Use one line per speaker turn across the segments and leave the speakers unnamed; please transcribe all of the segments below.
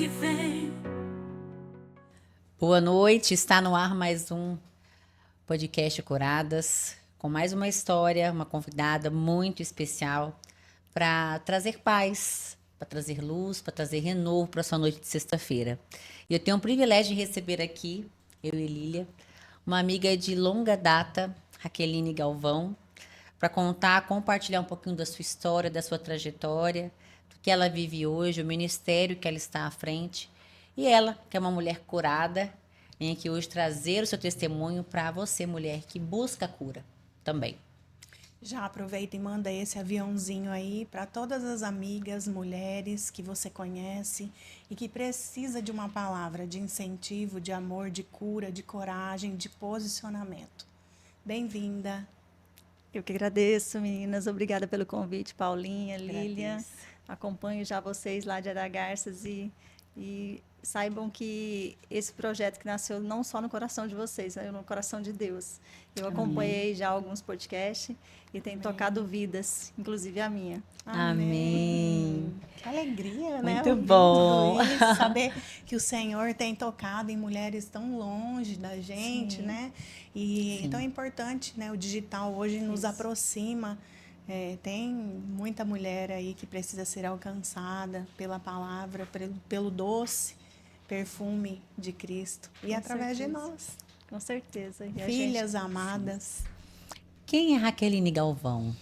que vem.
Boa noite, está no ar mais um podcast Curadas, com mais uma história, uma convidada muito especial para trazer paz, para trazer luz, para trazer renovo para sua noite de sexta-feira. E eu tenho o privilégio de receber aqui, eu e Lília, uma amiga de longa data, Raqueline Galvão, para contar, compartilhar um pouquinho da sua história, da sua trajetória, do que ela vive hoje, o ministério que ela está à frente. E ela, que é uma mulher curada, vem aqui hoje trazer o seu testemunho para você, mulher que busca a cura também.
Já aproveita e manda esse aviãozinho aí para todas as amigas, mulheres que você conhece e que precisa de uma palavra de incentivo, de amor, de cura, de coragem, de posicionamento. Bem-vinda.
Eu que agradeço, meninas. Obrigada pelo convite, Paulinha, Lília.
Agradeço.
Acompanho já vocês lá de Aragarças e saibam que esse projeto que nasceu não só no coração de vocês, mas no coração de Deus. Eu acompanhei já alguns podcasts e tem tocado vidas, inclusive a minha.
Amém.
Que alegria, né?
Muito
Ouvir
bom.
tudo isso, saber que o Senhor tem tocado em mulheres tão longe da gente,
Sim.
né? E
Sim.
então é importante, né? O digital hoje nos
Isso.
aproxima. Tem muita mulher aí que precisa ser alcançada pela palavra, pelo doce perfume de Cristo. E
Com
através de
certeza.
nós,
Com certeza. E a
filhas amadas.
Quem é Raqueline Galvão?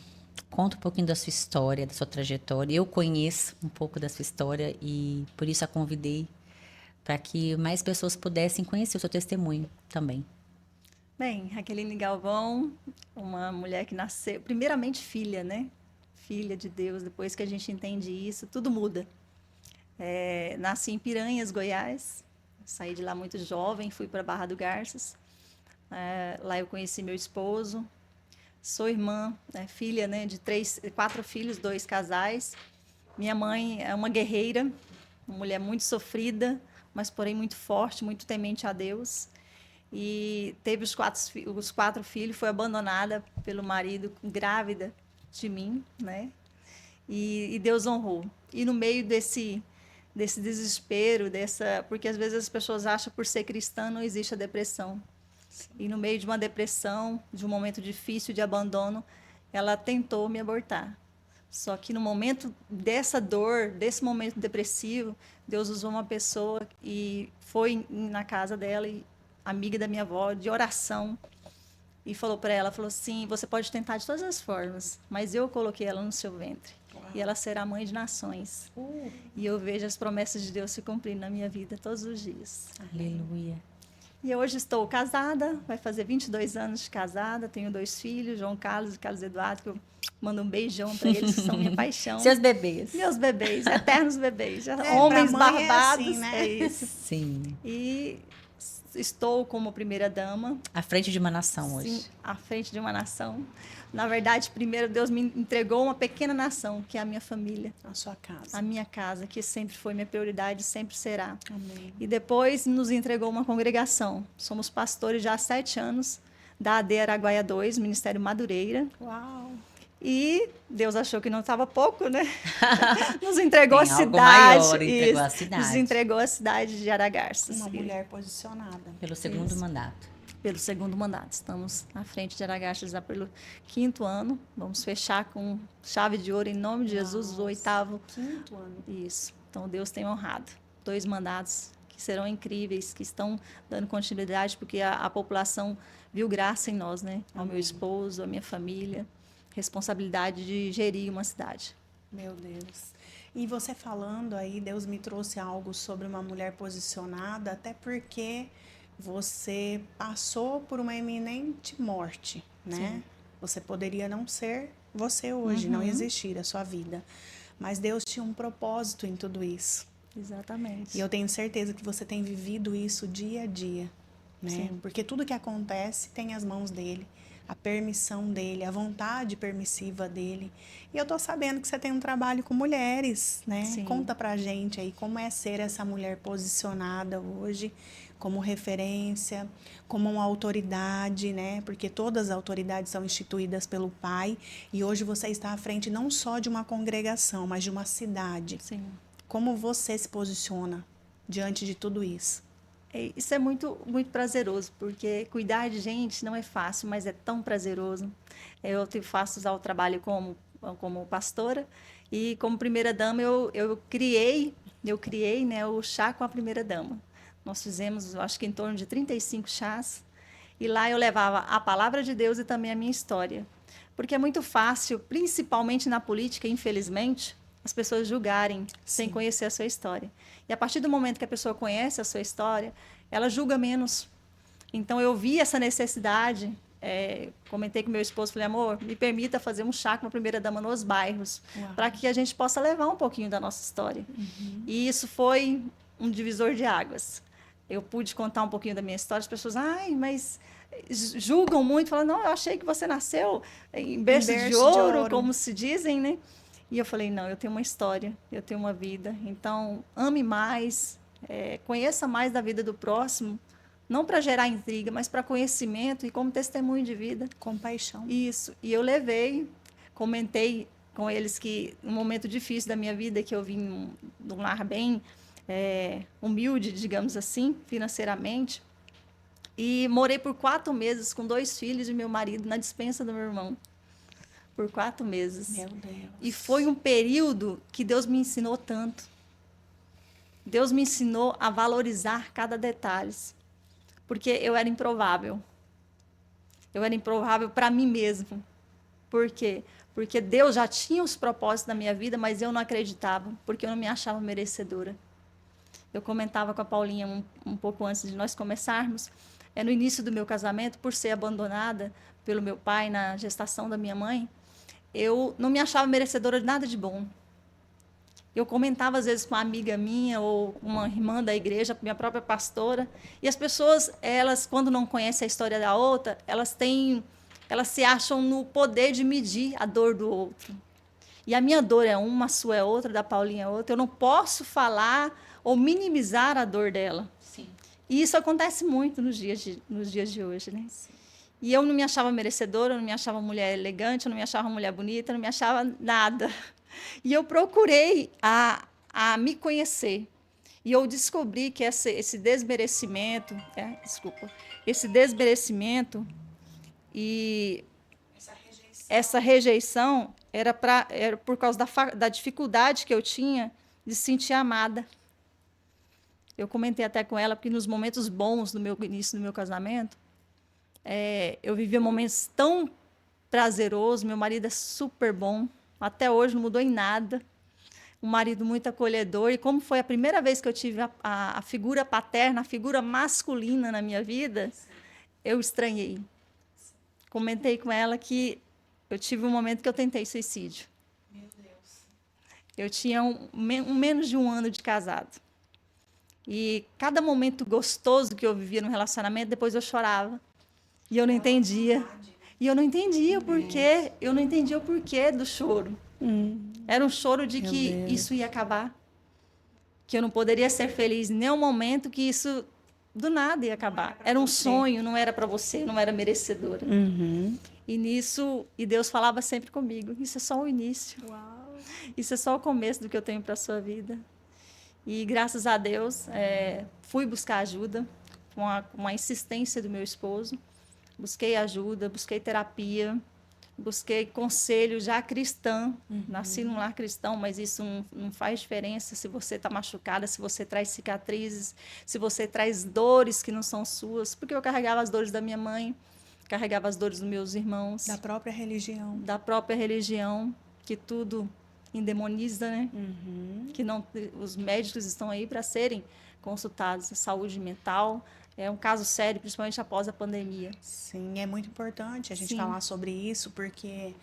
Conta um pouquinho da sua história, da sua trajetória. Eu conheço um pouco da sua história e por isso a convidei para que mais pessoas pudessem conhecer o seu testemunho também.
Bem, Raqueline Galvão, uma mulher que nasceu, primeiramente filha, né? Filha de Deus. Depois que a gente entende isso, tudo muda. Nasci em Piranhas, Goiás. Saí de lá muito jovem, fui para Barra do Garças. Lá eu conheci meu esposo. Sou irmã, filha, né, de 4 filhos, 2 casais. Minha mãe é uma guerreira, uma mulher muito sofrida, mas porém muito forte, muito temente a Deus. E teve os 4 filhos, foi abandonada pelo marido, grávida de mim, né? E Deus honrou. E no meio desse desespero, porque às vezes as pessoas acham que por ser cristã não existe a depressão. E no meio de uma depressão, de um momento difícil de abandono, ela tentou me abortar. Só que no momento dessa dor, desse momento depressivo, Deus usou uma pessoa e foi na casa dela, amiga da minha avó, de oração, e falou para ela, falou assim, você pode tentar de todas as formas, mas eu coloquei ela no seu ventre. Uau. E ela será mãe de nações. E eu vejo as promessas de Deus se cumprindo na minha vida todos os dias.
Aleluia.
E hoje estou casada, vai fazer 22 anos de casada, tenho 2 filhos, João Carlos e Carlos Eduardo, que eu mando um beijão para eles, que são minha paixão.
Seus bebês.
Meus bebês, eternos bebês, homens barbados.
Assim, né?
É isso.
Sim.
E estou como primeira-dama.
À frente de uma nação hoje.
Sim, à frente de uma nação. Na verdade, primeiro Deus me entregou uma pequena nação, que é a minha família.
A sua casa.
A minha casa, que sempre foi minha prioridade, sempre será.
Amém.
E depois nos entregou uma congregação. Somos pastores já há 7 anos, da AD Araguaia 2, Ministério Madureira.
Uau!
E Deus achou que não estava pouco, né? Nos entregou a
Tem algo
cidade.
maior, entregou a
Isso,
cidade.
nos entregou a cidade de Aragarças.
Uma mulher posicionada.
Pelo segundo
Isso.
mandato.
Pelo segundo mandato. Estamos à frente de Aragarças já pelo 5º ano. Vamos fechar com chave de ouro em nome de Jesus, o 8º.
5º ano.
Isso. Então Deus tem honrado 2 mandatos que serão incríveis, que estão dando continuidade, porque a população viu graça em nós, né? Ao meu esposo, à minha família. Responsabilidade de gerir uma cidade.
Meu Deus. E você falando aí, Deus me trouxe algo sobre uma mulher posicionada, até porque você passou por uma iminente morte, né?
Sim.
Você poderia não ser você hoje, não existir a sua vida. Mas Deus tinha um propósito em tudo isso.
Exatamente.
E eu tenho certeza que você tem vivido isso dia a dia, né?
Sim.
Porque tudo que acontece tem as mãos dele, a permissão dele, a vontade permissiva dele. E eu tô sabendo que você tem um trabalho com mulheres, né?
Sim.
Conta pra gente aí como é ser essa mulher posicionada hoje como referência, como uma autoridade, né? Porque todas as autoridades são instituídas pelo Pai e hoje você está à frente não só de uma congregação, mas de uma cidade.
Sim.
Como você se posiciona diante de tudo isso?
Isso é muito, muito prazeroso, porque cuidar de gente não é fácil, mas é tão prazeroso. Faço o trabalho como pastora e como primeira-dama eu criei, né, o chá com a primeira-dama. Nós fizemos, acho que em torno de 35 chás, e lá eu levava a palavra de Deus e também a minha história. Porque é muito fácil, principalmente na política, infelizmente, as pessoas julgarem sem
Sim.
conhecer a sua história. E a partir do momento que a pessoa conhece a sua história, ela julga menos. Então eu vi essa necessidade, comentei com meu esposo, falei, amor, me permita fazer um chá com a primeira-dama nos bairros,
Uau.
para que a gente possa levar um pouquinho da nossa história. E isso foi um divisor de águas. Eu pude contar um pouquinho da minha história, as pessoas, ai, mas julgam muito, falam, não, eu achei que você nasceu em berço de ouro, como se dizem, né? E eu falei, não, eu tenho uma história, eu tenho uma vida, então ame mais, conheça mais da vida do próximo, não para gerar intriga, mas para conhecimento e como testemunho de vida.
Compaixão.
Isso, e eu comentei com eles que um momento difícil da minha vida, que eu vim de um lar bem humilde, digamos assim, financeiramente, e morei por 4 meses com 2 filhos e meu marido na despensa do meu irmão. Por 4 meses.
Meu Deus.
E foi um período que Deus me ensinou tanto. Deus me ensinou a valorizar cada detalhe. Porque eu era improvável. Eu era improvável para mim mesmo. Por quê? Porque Deus já tinha os propósitos na minha vida, mas eu não acreditava, porque eu não me achava merecedora. Eu comentava com a Paulinha um pouco antes de nós começarmos, no início do meu casamento, por ser abandonada pelo meu pai na gestação da minha mãe, eu não me achava merecedora de nada de bom. Eu comentava às vezes com uma amiga minha ou uma irmã da igreja, minha própria pastora, e as pessoas, elas quando não conhecem a história da outra, elas se acham no poder de medir a dor do outro. E a minha dor é uma, a sua é outra, da Paulinha é outra. Eu não posso falar ou minimizar a dor dela.
Sim.
E isso acontece muito nos dias de hoje, né? Sim. E eu não me achava merecedora, eu não me achava mulher elegante, eu não me achava mulher bonita, eu não me achava nada. E eu procurei a me conhecer. E eu descobri que esse desmerecimento, esse desmerecimento e essa rejeição era por causa da dificuldade que eu tinha de se sentir amada. Eu comentei até com ela, porque nos momentos bons do início do meu casamento, eu vivia momentos tão prazerosos, meu marido é super bom, até hoje não mudou em nada, um marido muito acolhedor, e como foi a primeira vez que eu tive a figura paterna, a figura masculina na minha vida, eu estranhei. Comentei com ela que eu tive um momento que eu tentei suicídio.
Meu Deus.
Eu tinha menos de 1 ano de casado. E cada momento gostoso que eu vivia no relacionamento, depois eu chorava. E eu não entendia. E eu não entendia o porquê. Eu não entendia o porquê do choro. Era um choro de que isso ia acabar. Que eu não poderia ser feliz em nenhum momento, que isso do nada ia acabar. Era um sonho, não era para você, não era merecedora. E nisso, Deus falava sempre comigo, isso é só o início.
Uau.
Isso é só o começo do que eu tenho para a sua vida. E graças a Deus, fui buscar ajuda com a insistência do meu esposo. Busquei ajuda, busquei terapia, busquei conselho já cristã. Nasci num lar cristão, mas isso não faz diferença se você está machucada, se você traz cicatrizes, se você traz dores que não são suas. Porque eu carregava as dores da minha mãe, carregava as dores dos meus irmãos.
Da própria religião.
Da própria religião, que tudo endemoniza, né? Que não, os médicos estão aí para serem consultados. Saúde mental é um caso sério, principalmente após a pandemia.
Sim, é muito importante a gente falar sobre isso, porque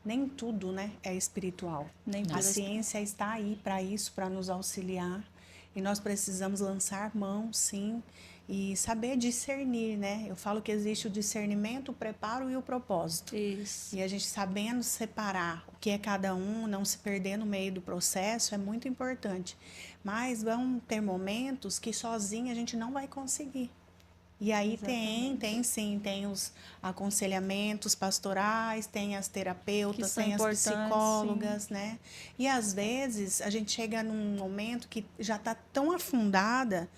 nem tudo, né, é espiritual. A ciência está aí para isso, para nos auxiliar. E nós precisamos lançar mão, sim, e saber discernir, né? Eu falo que existe o discernimento, o preparo e o propósito.
Isso.
E a gente sabendo separar o que é cada um, não se perder no meio do processo, é muito importante. Mas vão ter momentos que sozinha a gente não vai conseguir. E aí
Exatamente.
tem sim, tem os aconselhamentos pastorais, tem as
Que
terapeutas,
são
tem as
importantes, sim.
psicólogas, né? E às vezes a gente chega num momento que já está tão afundada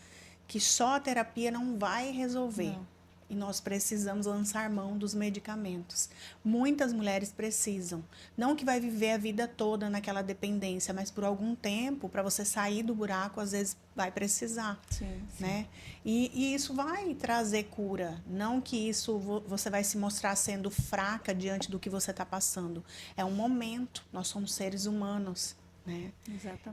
que só a terapia não vai resolver.
Não.
E nós precisamos lançar mão dos medicamentos. Muitas mulheres precisam. Não que vai viver a vida toda naquela dependência, mas por algum tempo, para você sair do buraco, às vezes vai precisar,
Sim.
né? E isso vai trazer cura. Não que isso você vai se mostrar sendo fraca diante do que você está passando. É um momento. Nós somos seres humanos, né?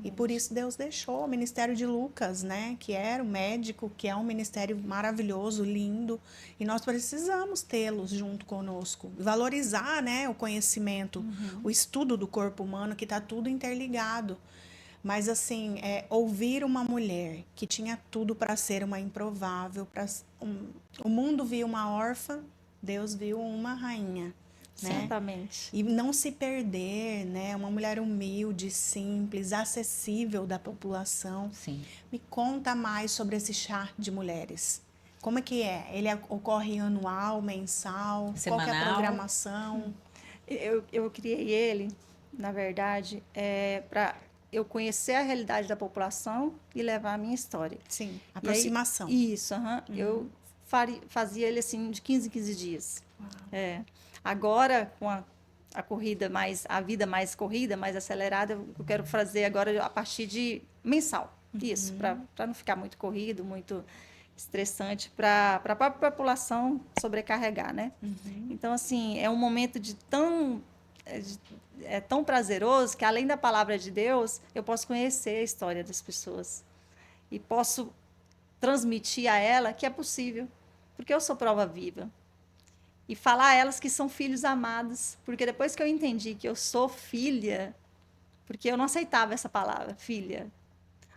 E por
Exatamente.
isso Deus deixou o ministério de Lucas, né? Que era o médico, que é um ministério maravilhoso, lindo. E nós precisamos tê-los junto conosco. Valorizar, né, o conhecimento, o estudo do corpo humano, que está tudo interligado. Mas, assim, ouvir uma mulher que tinha tudo para ser uma improvável. O mundo viu uma órfã, Deus viu uma rainha, né?
Certamente.
E não se perder, né? Uma mulher humilde, simples, acessível da população.
Sim.
Me conta mais sobre esse chá de mulheres. Como é que é? Ele ocorre anual, mensal? Qual que é a
Semanal.
programação?
Eu criei ele, na verdade, para eu conhecer a realidade da população e levar a minha história.
Sim,
E aí,
aproximação.
isso, aham. Eu fazia ele assim de 15 em 15 dias. É. Agora, com a corrida mais, a vida mais corrida, mais acelerada, eu quero fazer agora a partir de mensal. Isso, para não ficar muito corrido, muito estressante, para a própria população sobrecarregar, né? Então, assim, é um momento é tão prazeroso que, além da palavra de Deus, eu posso conhecer a história das pessoas e posso transmitir a ela que é possível, porque eu sou prova viva. E falar a elas que são filhos amados, porque depois que eu entendi que eu sou filha, porque eu não aceitava essa palavra, filha.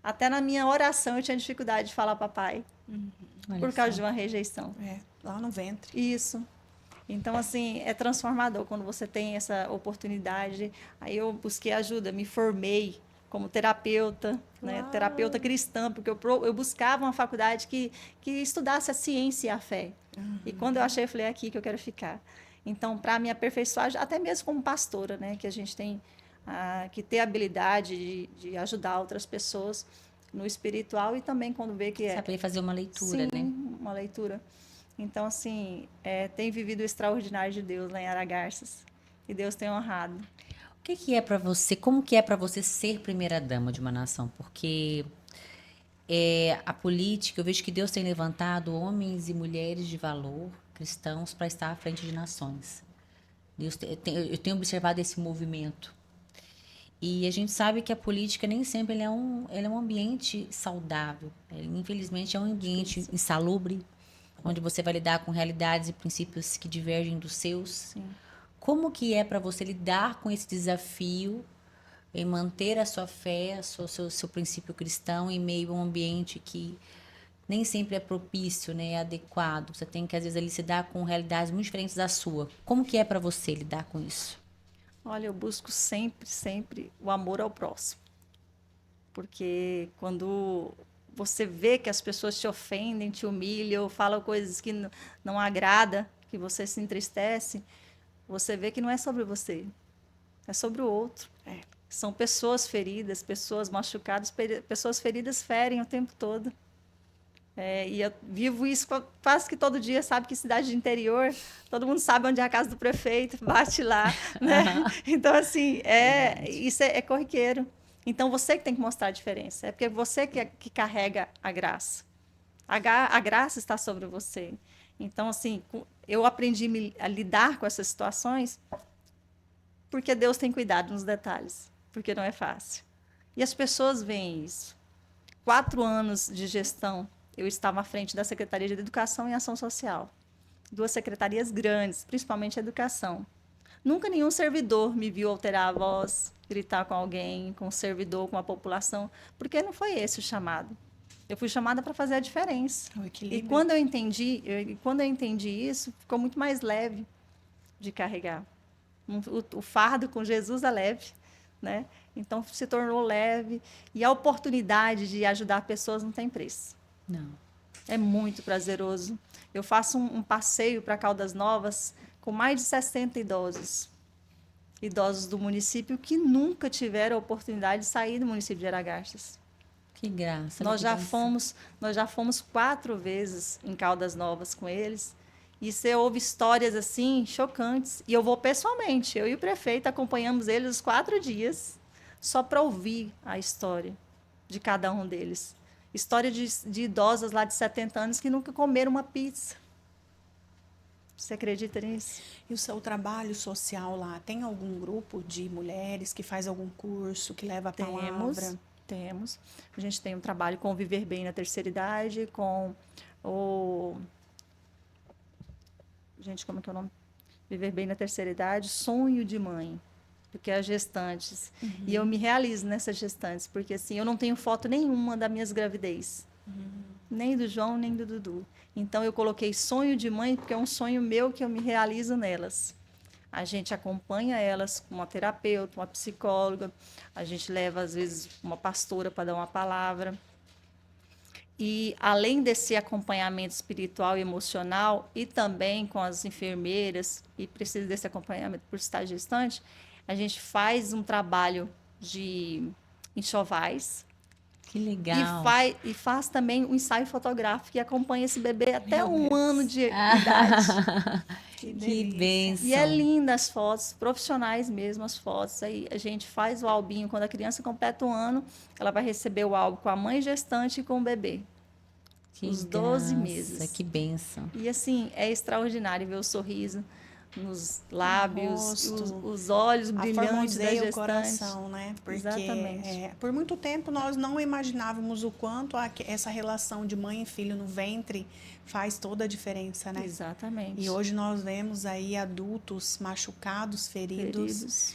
Até na minha oração eu tinha dificuldade de falar papai,
Olha
por causa
só.
de uma rejeição.
Lá no ventre.
Isso. Então, assim, é transformador quando você tem essa oportunidade. Aí eu busquei ajuda, me formei como terapeuta, né? Terapeuta cristã, porque eu buscava uma faculdade que estudasse a ciência e a fé. E quando eu achei, eu falei, é aqui que eu quero ficar. Então, para me aperfeiçoar, até mesmo como pastora, né? Que a gente tem que ter habilidade de ajudar outras pessoas no espiritual e também quando vê que
Saber fazer uma leitura,
sim,
né?
uma leitura. Então, assim, tem vivido o extraordinário de Deus lá em Aragarças. E Deus tem honrado.
O que que é para você, como que é para você ser primeira-dama de uma nação? Porque a política, eu vejo que Deus tem levantado homens e mulheres de valor, cristãos, para estar à frente de nações. Eu tenho observado esse movimento. E a gente sabe que a política nem sempre ele é um ambiente saudável. Infelizmente, é um ambiente insalubre, onde você vai lidar com realidades e princípios que divergem dos seus.
Sim.
Como que é para você lidar com esse desafio em manter a sua fé, seu princípio cristão em meio a um ambiente que nem sempre é propício, né, é adequado. Você tem que às vezes ali lidar com realidades muito diferentes da sua. Como que é para você lidar com isso?
Olha, eu busco sempre, sempre o amor ao próximo. Porque quando você vê que as pessoas te ofendem, te humilham, falam coisas que não agrada, que você se entristece, você vê que não é sobre você, é sobre o outro. São pessoas feridas, pessoas machucadas, pessoas feridas ferem o tempo todo. E eu vivo isso quase que todo dia, sabe que cidade de interior, todo mundo sabe onde é a casa do prefeito, bate lá, né? Então, assim, isso é corriqueiro. Então, você que tem que mostrar a diferença, é porque você que carrega a graça. A graça está sobre você. Então, assim, eu aprendi a lidar com essas situações porque Deus tem cuidado nos detalhes, porque não é fácil. E as pessoas veem isso. 4 anos de gestão, eu estava à frente da Secretaria de Educação e Ação Social. 2 secretarias grandes, principalmente a educação. Nunca nenhum servidor me viu alterar a voz, gritar com alguém, com um servidor, com a população, porque não foi esse o chamado. Eu fui chamada para fazer a diferença.
O equilíbrio.
E quando eu entendi isso, ficou muito mais leve de carregar. O fardo com Jesus é leve, né? Então se tornou leve e a oportunidade de ajudar pessoas não tem preço.
Não.
É muito prazeroso. Eu faço um passeio para Caldas Novas com mais de 60 idosos. Idosos do município que nunca tiveram a oportunidade de sair do município de Aragarças.
Que graça.
Nós já fomos 4 vezes em Caldas Novas com eles. E você ouve histórias assim chocantes. E eu vou pessoalmente, eu e o prefeito acompanhamos eles os 4 dias, só para ouvir a história de cada um deles. História de idosas lá de 70 anos que nunca comeram uma pizza. Você acredita nisso?
E o seu trabalho social lá, tem algum grupo de mulheres que faz algum curso, que leva a palavra?
Temos. A gente tem um trabalho com o Viver Bem na Terceira Idade, com o... Gente, como é que é o nome? Viver Bem na Terceira Idade, Sonho de Mãe, porque as gestantes. E eu me realizo nessas gestantes, porque assim, eu não tenho foto nenhuma das minhas gravidez. Nem do João, nem do Dudu. Então, eu coloquei sonho de mãe, porque é um sonho meu que eu me realizo nelas. A gente acompanha elas com uma terapeuta, uma psicóloga, a gente leva, às vezes, uma pastora para dar uma palavra. E, além desse acompanhamento espiritual e emocional, e também com as enfermeiras, e precisa desse acompanhamento por estar gestante, a gente faz um trabalho de enxovais,
Que legal.
e faz também um ensaio fotográfico e acompanha esse bebê até um ano de idade.
Que
Que
delícia.
bênção.
E é linda as fotos, profissionais mesmo as fotos. Aí a gente faz o albinho, quando a criança completa 1 ano, ela vai receber o álbum com a mãe gestante e com o bebê.
Que
os 12
graça,
meses.
Que bênção.
E assim, é extraordinário ver o sorriso nos lábios,
rosto,
os olhos brilhantes da
Aformoseia o
gestante.
coração, né? Porque
Exatamente.
por muito tempo nós não imaginávamos o quanto essa relação de mãe e filho no ventre faz toda a diferença, né?
Exatamente.
E hoje nós vemos aí adultos machucados, feridos.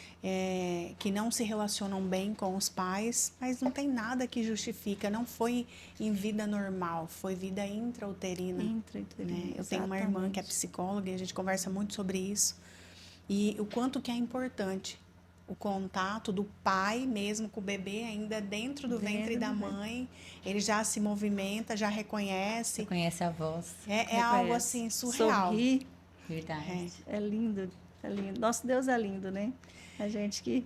Que não se relacionam bem com os pais, mas não tem nada que justifica. Não foi em vida normal, foi vida intrauterina. Né? Eu tenho uma irmã que é psicóloga e a gente conversa muito sobre isso. E o quanto que é importante o contato do pai mesmo com o bebê ainda dentro do ventre da mãe. Ele já se movimenta, já reconhece.
Reconhece a voz.
É algo assim surreal.
Sorri.
Verdade.
É lindo, é lindo. Nosso Deus é lindo, né? A gente que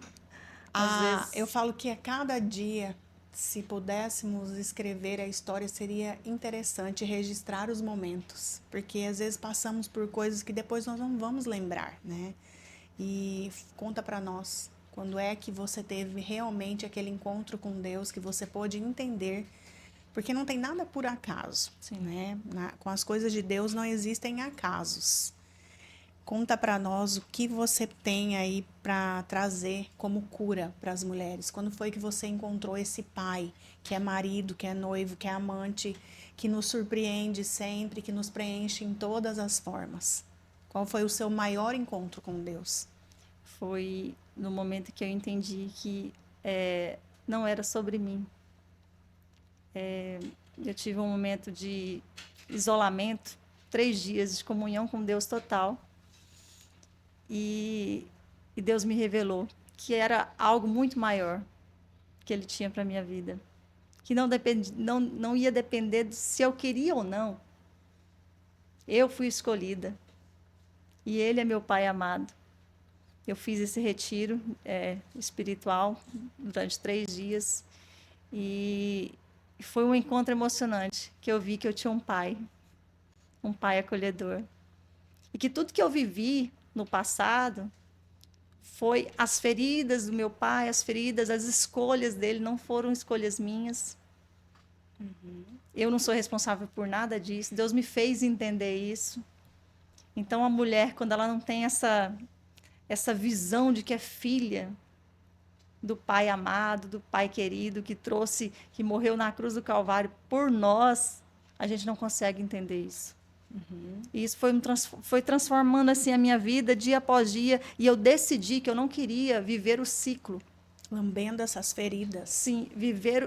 às vezes...
Eu falo que a cada dia, se pudéssemos escrever a história, seria interessante registrar os momentos, porque às vezes passamos por coisas que depois nós não vamos lembrar, né? E conta para nós, quando é que você teve realmente aquele encontro com Deus, que você pôde entender, porque não tem nada por acaso, né? Com as coisas de Deus não existem acasos. Conta para nós o que você tem aí para trazer como cura para as mulheres. Quando foi que você encontrou esse pai, que é marido, que é noivo, que é amante, que nos surpreende sempre, que nos preenche em todas as formas? Qual foi o seu maior encontro com Deus?
Foi no momento que eu entendi que não era sobre mim. Eu tive um momento de isolamento, 3 dias de comunhão com Deus total. E Deus me revelou que era algo muito maior que Ele tinha para a minha vida. Que não ia depender de se eu queria ou não. Eu fui escolhida. E Ele é meu Pai amado. Eu fiz esse retiro espiritual durante 3 dias. E foi um encontro emocionante, que eu vi que eu tinha um pai acolhedor. E que tudo que eu vivi no passado foi as feridas do meu pai, as escolhas dele não foram escolhas minhas. Eu não sou responsável por nada disso. Deus me fez entender isso. Então, a mulher, quando ela não tem essa visão de que é filha do Pai amado, do Pai querido, que morreu na cruz do Calvário por nós, a gente não consegue entender isso. E isso foi transformando assim a minha vida dia após dia, e eu decidi que eu não queria viver o ciclo.
Lambendo essas feridas.
Sim,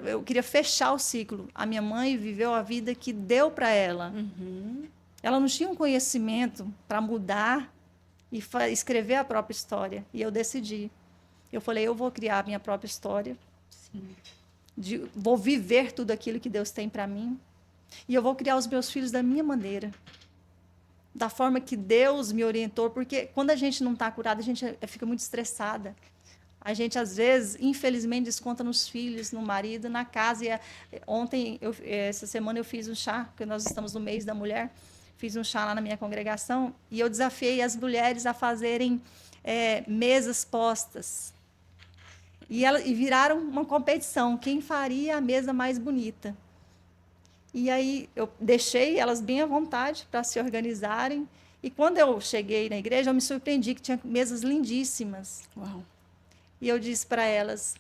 eu queria fechar o ciclo. A minha mãe viveu a vida que deu para ela. Ela não tinha um conhecimento para mudar e escrever a própria história. E eu decidi. Eu falei, eu vou criar a minha própria história. Vou viver tudo aquilo que Deus tem para mim. E eu vou criar os meus filhos da minha maneira, da forma que Deus me orientou, porque quando a gente não está curada, a gente fica muito estressada. A gente, às vezes, infelizmente, desconta nos filhos, no marido, na casa. Essa semana eu fiz um chá, porque nós estamos no mês da mulher, fiz um chá lá na minha congregação, e eu desafiei as mulheres a fazerem mesas postas. E viraram uma competição, quem faria a mesa mais bonita. E aí eu deixei elas bem à vontade para se organizarem. E quando eu cheguei na igreja, eu me surpreendi que tinha mesas lindíssimas.
Uau.
E eu disse para elas,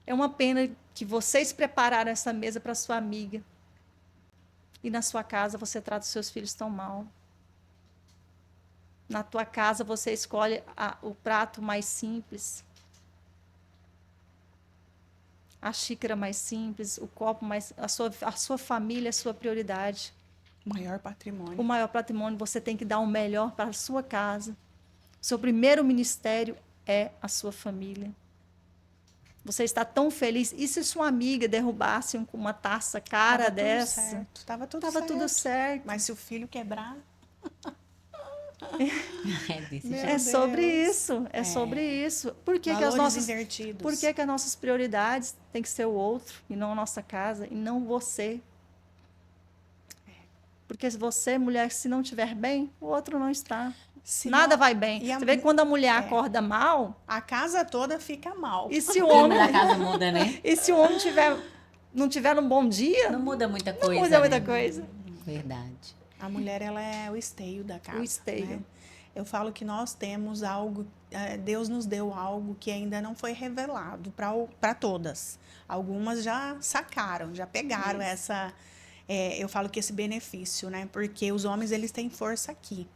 é uma pena que vocês prepararam essa mesa para sua amiga. E na sua casa você trata os seus filhos tão mal. Na tua casa você escolhe o prato mais simples. A xícara mais simples, o copo mais... A sua família é a sua prioridade.
O maior patrimônio.
O maior patrimônio, você tem que dar o melhor para a sua casa. O seu primeiro ministério é a sua família. Você está tão feliz. E se sua amiga derrubasse uma taça cara dessa?
Tava tudo
tudo certo.
Mas se o filho quebrar...
É sobre isso. É sobre isso. Por que as nossas
invertidos.
Por que as nossas prioridades tem que ser o outro e não a nossa casa e não você? Porque se você, mulher, se não estiver bem, o outro não está. Nada vai bem. Você vê que quando a mulher acorda mal,
a casa toda fica mal.
E se o homem
da casa muda, né?
E se o homem não tiver um bom dia,
não muda muita coisa.
Não muda muita coisa.
Verdade.
A mulher, ela é o esteio da casa.
O esteio.
Né? Eu falo que nós temos algo, Deus nos deu algo que ainda não foi revelado para todas. Algumas já sacaram, já pegaram essa... eu falo que esse benefício, né? Porque os homens, eles têm força aqui.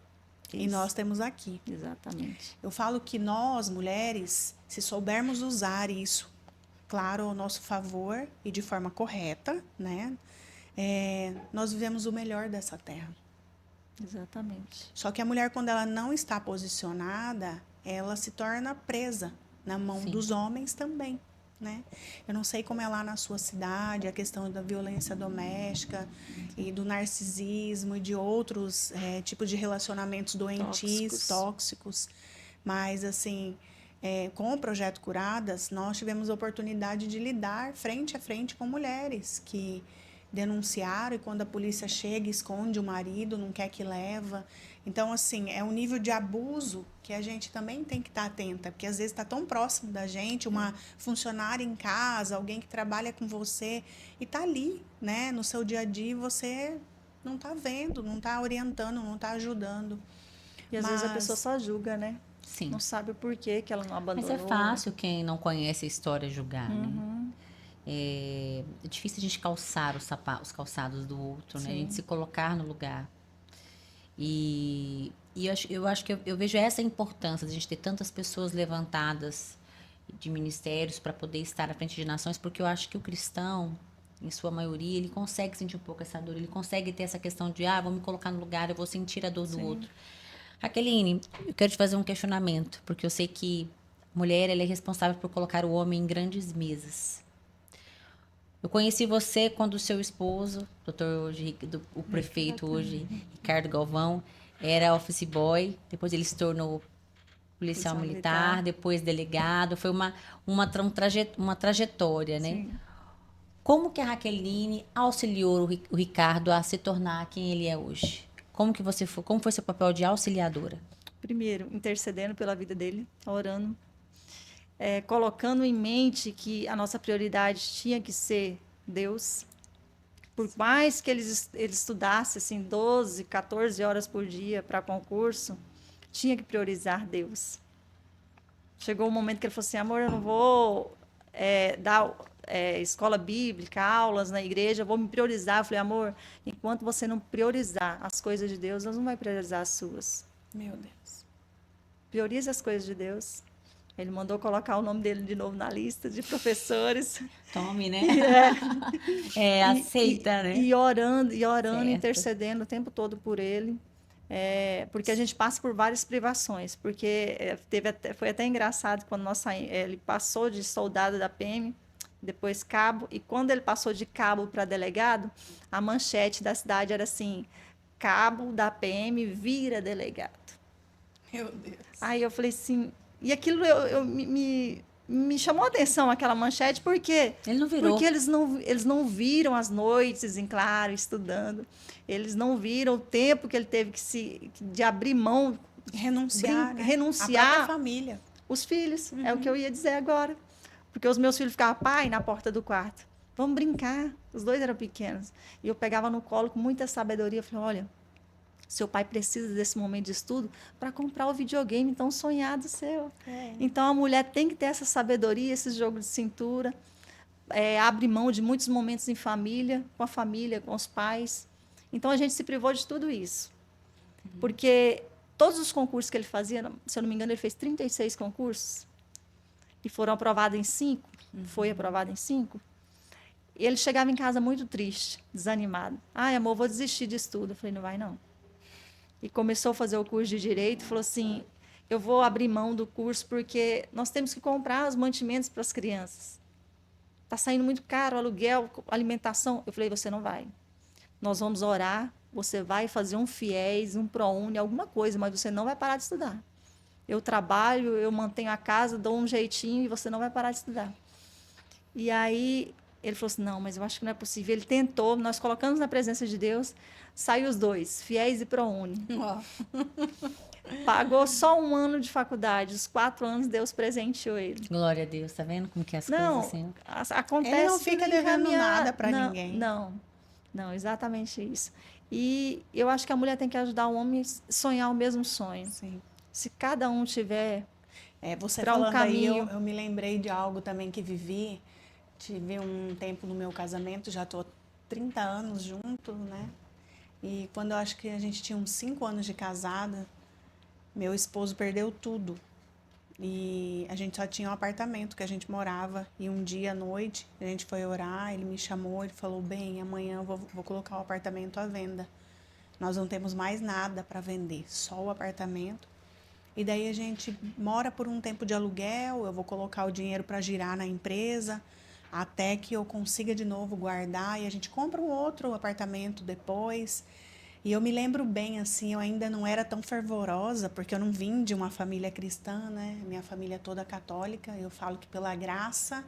Isso. E nós temos aqui.
Exatamente.
Eu falo que nós, mulheres, se soubermos usar isso, claro, ao nosso favor e de forma correta, né? Nós vivemos o melhor dessa terra.
Exatamente.
Só que a mulher, quando ela não está posicionada, ela se torna presa na mão dos homens também, né? Eu não sei como é lá na sua cidade, a questão da violência doméstica e do narcisismo e de outros tipos de relacionamentos doentios, tóxicos. Mas, assim, com o Projeto Curadas, nós tivemos a oportunidade de lidar frente a frente com mulheres que denunciaram e quando a polícia chega, esconde o marido, não quer que leva. Então, assim, é um nível de abuso que a gente também tem que estar atenta, porque às vezes está tão próximo da gente, uma funcionária em casa, alguém que trabalha com você e está ali, né, no seu dia a dia, você não está vendo, não está orientando, não está ajudando.
E às vezes a pessoa só julga, né?
Sim.
Não sabe o porquê que ela não abandonou.
Mas é fácil quem não conhece a história julgar, né? É difícil a gente calçar os calçados do outro, né? A gente se colocar no lugar. E eu acho que eu vejo essa importância de a gente ter tantas pessoas levantadas de ministérios para poder estar à frente de nações, porque eu acho que o cristão, em sua maioria, ele consegue sentir um pouco essa dor, ele consegue ter essa questão de, vou me colocar no lugar, eu vou sentir a dor do outro. Raqueline, eu quero te fazer um questionamento, porque eu sei que a mulher ela é responsável por colocar o homem em grandes mesas. Eu conheci você quando o seu esposo, o prefeito hoje, Ricardo Galvão, era office boy, depois ele se tornou policial militar, depois delegado, foi uma trajetória, né?
Sim.
Como que a Raqueline auxiliou o Ricardo a se tornar quem ele é hoje? Como foi seu papel de auxiliadora?
Primeiro, intercedendo pela vida dele, orando. Colocando em mente que a nossa prioridade tinha que ser Deus. Por mais que ele estudasse assim, 12, 14 horas por dia para concurso, tinha que priorizar Deus. Chegou um momento que ele falou assim, amor, eu não vou dar escola bíblica, aulas na igreja, eu vou me priorizar. Eu falei, amor, enquanto você não priorizar as coisas de Deus, Deus não vai priorizar as suas.
Meu Deus.
Priorize as coisas de Deus. Ele mandou colocar o nome dele de novo na lista de professores.
Tome, né? Aceita, né?
E orando, intercedendo o tempo todo por ele. Porque a gente passa por várias privações. Porque foi até engraçado quando ele passou de soldado da PM, depois cabo, e quando ele passou de cabo para delegado, a manchete da cidade era assim: cabo da PM vira delegado.
Meu Deus.
Aí eu falei assim, e aquilo me chamou a atenção, aquela manchete, porque
Ele não virou.
porque eles não viram as noites em claro, estudando. Eles não viram o tempo que ele teve de abrir mão,
Renunciar, né? A
renunciar
própria família.
os filhos. É o que eu ia dizer agora. Porque os meus filhos ficavam, pai, na porta do quarto. Vamos brincar. Os dois eram pequenos. E eu pegava no colo com muita sabedoria. Eu falei, olha, seu pai precisa desse momento de estudo para comprar o videogame tão sonhado seu. Então, a mulher tem que ter essa sabedoria, esse jogo de cintura. Abre mão de muitos momentos em família, com os pais. Então, a gente se privou de tudo isso. Porque todos os concursos que ele fazia, se eu não me engano, ele fez 36 concursos e foram aprovados em 5. Foi aprovado em 5. E ele chegava em casa muito triste, desanimado. Ai, amor, vou desistir de estudo. Eu falei, não vai, não. E começou a fazer o curso de Direito. Falou assim, eu vou abrir mão do curso porque nós temos que comprar os mantimentos para as crianças. Está saindo muito caro, aluguel, alimentação. Eu falei, você não vai. Nós vamos orar, você vai fazer um FIES, um ProUni, alguma coisa, mas você não vai parar de estudar. Eu trabalho, eu mantenho a casa, dou um jeitinho e você não vai parar de estudar. E aí ele falou assim, não, mas eu acho que não é possível. Ele tentou, nós colocamos na presença de Deus, saiu os dois, FIES e ProUni. Pagou só 1 ano de faculdade, os 4 anos Deus presenteou ele.
Glória a Deus, tá vendo como que é as
Não,
coisas assim?
acontece.
Ele não fica devendo
encaminhar.
nada para ninguém.
Não, exatamente isso. E eu acho que a mulher tem que ajudar o homem a sonhar o mesmo sonho.
Sim.
Se cada um tiver
Você
para um
falando aí,
caminho.
eu me lembrei de algo também que vivi. Tive um tempo no meu casamento, já estou 30 anos junto, né? E quando eu acho que a gente tinha uns 5 anos de casada, meu esposo perdeu tudo. E a gente só tinha um apartamento que a gente morava. E um dia à noite, a gente foi orar, ele me chamou, ele falou, bem, amanhã eu vou colocar o apartamento à venda. Nós não temos mais nada para vender, só o apartamento. E daí a gente mora por um tempo de aluguel, eu vou colocar o dinheiro para girar na empresa, até que eu consiga de novo guardar, e a gente compra um outro apartamento depois. E eu me lembro bem, assim, eu ainda não era tão fervorosa, porque eu não vim de uma família cristã, né? Minha família é toda católica. Eu falo que pela graça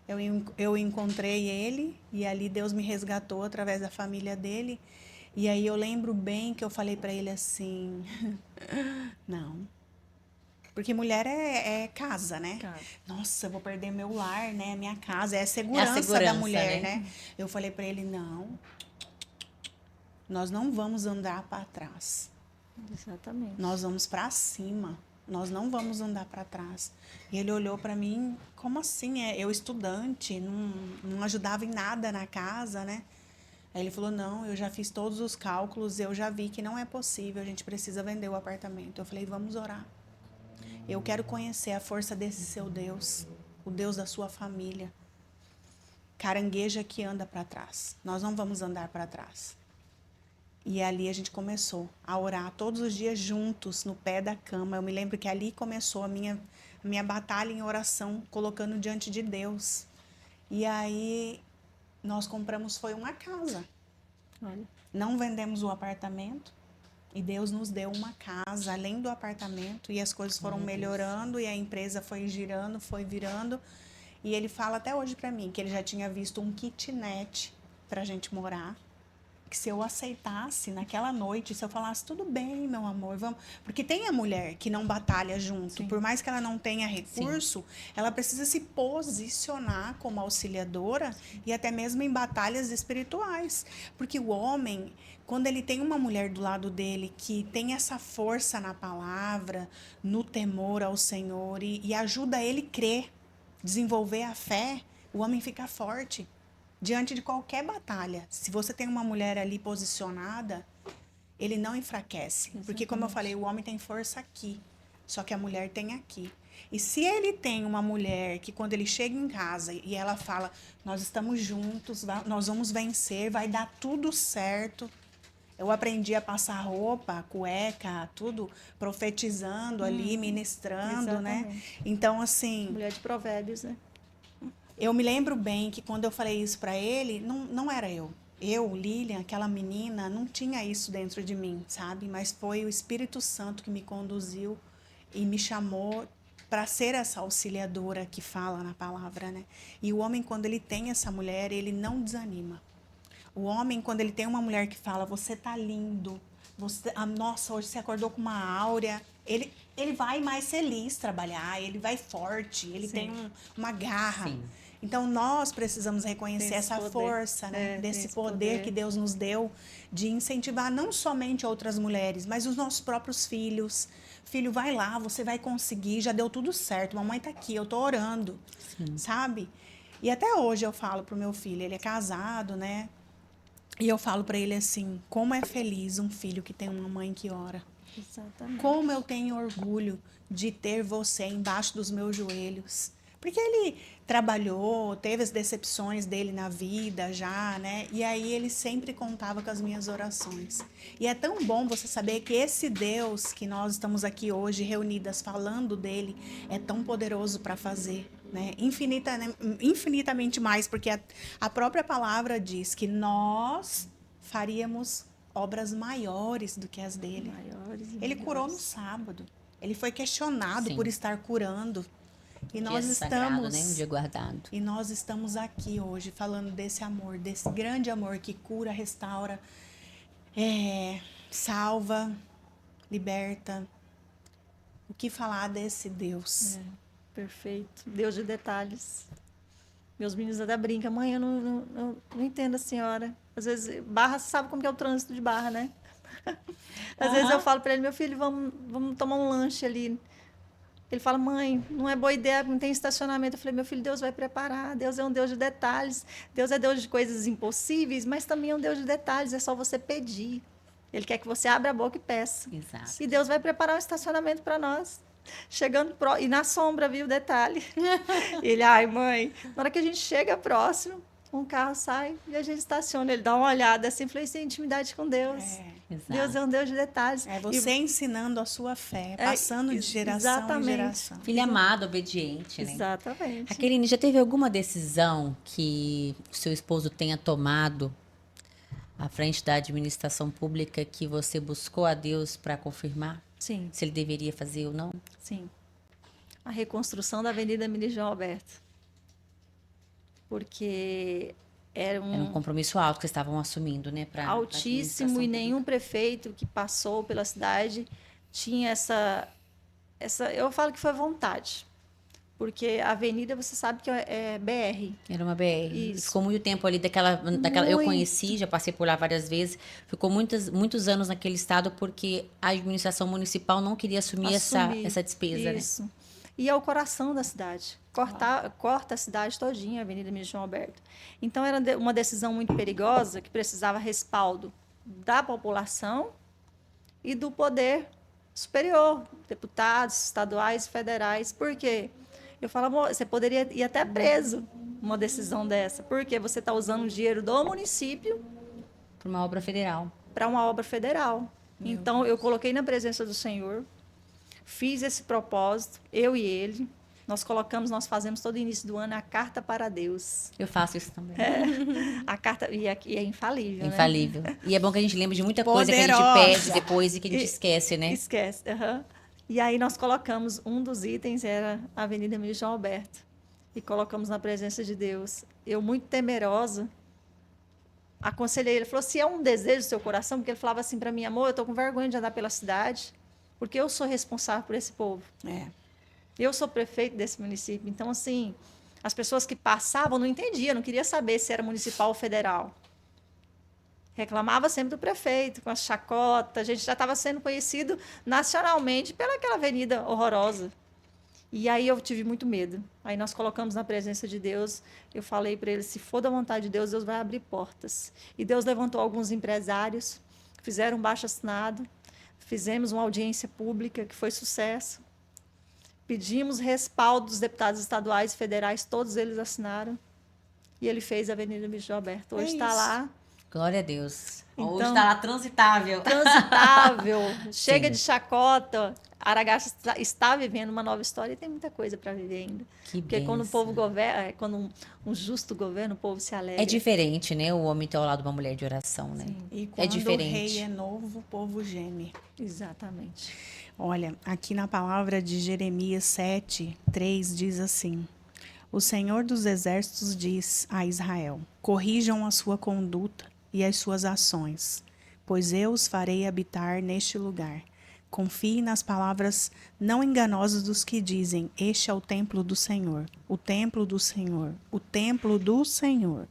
eu encontrei ele, e ali Deus me resgatou através da família dele. E aí eu lembro bem que eu falei para ele assim, não. Porque mulher é casa, né?
Casa.
Nossa, eu vou perder meu lar, né? Minha casa, é a segurança da mulher, né? Eu falei para ele, não. Nós não vamos andar para trás.
Exatamente.
Nós vamos para cima. Nós não vamos andar para trás. E ele olhou para mim, como assim? Eu estudante, não ajudava em nada na casa, né? Aí ele falou, não, eu já fiz todos os cálculos, eu já vi que não é possível, a gente precisa vender o apartamento. Eu falei, vamos orar. Eu quero conhecer a força desse seu Deus, o Deus da sua família. Carangueja que anda para trás. Nós não vamos andar para trás. E ali a gente começou a orar todos os dias juntos, no pé da cama. Eu me lembro que ali começou a minha batalha em oração, colocando diante de Deus. E aí nós compramos, foi uma casa.
Olha.
Não vendemos o apartamento. E Deus nos deu uma casa, além do apartamento. E as coisas foram melhorando, e a empresa foi girando, foi virando. E ele fala até hoje para mim que ele já tinha visto um kitnet pra gente morar. Que se eu aceitasse naquela noite, se eu falasse, tudo bem, meu amor, vamos. Porque tem a mulher que não batalha junto. Sim. Por mais que ela não tenha recurso, sim, ela precisa se posicionar como auxiliadora, sim, e até mesmo em batalhas espirituais. Porque o homem, quando ele tem uma mulher do lado dele que tem essa força na palavra, no temor ao Senhor, e ajuda ele a crer, desenvolver a fé, o homem fica forte. Diante de qualquer batalha, se você tem uma mulher ali posicionada, ele não enfraquece. Exatamente. Porque, como eu falei, o homem tem força aqui, só que a mulher tem aqui. E se ele tem uma mulher que quando ele chega em casa e ela fala, nós estamos juntos, nós vamos vencer, vai dar tudo certo. Eu aprendi a passar roupa, cueca, tudo, profetizando ali, ministrando, exatamente, né? Então, assim...
Mulher de provérbios, né?
Eu me lembro bem que quando eu falei isso para ele, não era eu. Eu, Lilian, aquela menina, não tinha isso dentro de mim, sabe? Mas foi o Espírito Santo que me conduziu e me chamou para ser essa auxiliadora que fala na palavra, né? E o homem, quando ele tem essa mulher, ele não desanima. O homem, quando ele tem uma mulher que fala, você tá lindo, nossa, hoje você acordou com uma áurea, ele vai mais feliz trabalhar, ele vai forte, ele
Sim.
tem uma garra.
Sim.
Então, nós precisamos reconhecer
Tem esse
essa
poder.
força, né?
Tem
Desse
esse
poder que Deus nos deu de incentivar não somente outras mulheres, mas os nossos próprios filhos. Filho, vai lá, você vai conseguir, já deu tudo certo, mamãe tá aqui, eu tô orando, sabe? E até hoje eu falo pro meu filho, ele é casado, né? E eu falo para ele assim, como é feliz um filho que tem uma mãe que ora.
Exatamente.
Como eu tenho orgulho de ter você embaixo dos meus joelhos. Porque ele trabalhou, teve as decepções dele na vida já, né? E aí ele sempre contava com as minhas orações. E é tão bom você saber que esse Deus que nós estamos aqui hoje reunidas falando dele é tão poderoso para fazer, né? Infinitamente mais, porque a própria palavra diz que nós faríamos obras maiores do que as dele.
Maiores e
Ele curou no
melhores.
sábado. Ele foi questionado
Sim.
por estar curando. E nós
Dia
estamos
sagrado, né? Um dia guardado.
e nós estamos aqui hoje falando desse amor, desse grande amor que cura, restaura, salva, liberta. O que falar desse Deus?
Perfeito. Deus de detalhes. Meus meninos até brincam, mãe, eu não entendo a senhora. Às vezes, Barra, você sabe como que é o trânsito de Barra, né? Às vezes eu falo para ele, meu filho, vamos tomar um lanche ali. Ele fala, mãe, não é boa ideia, não tem estacionamento. Eu falei, meu filho, Deus vai preparar. Deus é um Deus de detalhes. Deus é Deus de coisas impossíveis, mas também é um Deus de detalhes. É só você pedir. Ele quer que você abra a boca e peça.
Exato.
E Deus vai preparar um estacionamento para nós. Chegando e na sombra, viu o detalhe? Ele, ai, mãe, na hora que a gente chega próximo, um carro sai e a gente estaciona. Ele dá uma olhada assim, falei, isso é intimidade com Deus.
Exato.
Deus é um Deus de detalhes.
É você ensinando a sua fé, passando de geração
exatamente.
em geração.
Filho amado, obediente, né?
Exatamente.
Raqueline, já teve alguma decisão que o seu esposo tenha tomado à frente da administração pública que você buscou a Deus para confirmar?
Sim,
Se ele deveria fazer ou não?
sim. A reconstrução da Avenida Mini João Alberto. Porque era
Era um compromisso alto que vocês estavam assumindo, né? Pra
altíssimo e nenhum prefeito que passou pela cidade tinha essa eu falo que foi vontade. Porque a avenida, você sabe que é BR.
Era uma BR.
Isso.
Ficou muito tempo ali daquela eu
Muito.
conheci, já passei por lá várias vezes. Ficou muitos anos naquele estado porque a administração municipal não queria assumir essa despesa,
Isso. E é o coração da cidade. Corta a cidade todinha, a Avenida Mini João Alberto. Então, era uma decisão muito perigosa que precisava respaldo da população e do poder superior, deputados estaduais e federais. Por quê? Eu falo, amor, você poderia ir até preso uma decisão dessa, porque você está usando o dinheiro do município
para uma obra federal.
para uma obra federal. Então, eu coloquei na presença do Senhor, fiz esse propósito, eu e ele. Nós fazemos todo início do ano a carta para Deus.
Eu faço isso também.
A carta, e é infalível, né?
Infalível. E é bom que a gente lembre de muita coisa que a gente
Poderosa.
pede depois e que a gente esquece, né?
Esquece. E aí nós colocamos, um dos itens era a Avenida Emílio João Alberto. E colocamos na presença de Deus. Eu, muito temerosa, aconselhei ele. Falou, se é um desejo do seu coração, porque ele falava assim para mim, amor, eu estou com vergonha de andar pela cidade, porque eu sou responsável por esse povo. Eu sou prefeito desse município. Então, assim, as pessoas que passavam não entendiam, não queriam saber se era municipal ou federal. Reclamava sempre do prefeito, com as chacotas. A gente já estava sendo conhecido nacionalmente pelaquela avenida horrorosa. E aí eu tive muito medo. Aí nós colocamos na presença de Deus. Eu falei para ele, se for da vontade de Deus, Deus vai abrir portas. E Deus levantou alguns empresários, fizeram um baixo-assinado, fizemos uma audiência pública, que foi sucesso. Pedimos respaldo dos deputados estaduais e federais, todos eles assinaram. E ele fez a Avenida Emílio João Alberto. Hoje está lá.
Glória a Deus.
Então,
hoje está lá transitável.
Transitável, chega
Sim.
de chacota. Aragaças está vivendo uma nova história e tem muita coisa para viver ainda.
Que
Porque quando o
bênção.
povo governa, quando um justo governo, o povo se alegra.
É diferente, né? O homem ter ao lado de uma mulher de oração, né?
Sim,
E
É
quando o
diferente.
rei é novo, o povo geme.
exatamente.
Olha, aqui na palavra de Jeremias 7:3 diz assim: O Senhor dos Exércitos diz a Israel: corrijam a sua conduta e as suas ações, pois eu os farei habitar neste lugar. Confie nas palavras não enganosas dos que dizem: este é o templo do Senhor, o templo do Senhor, o templo do Senhor.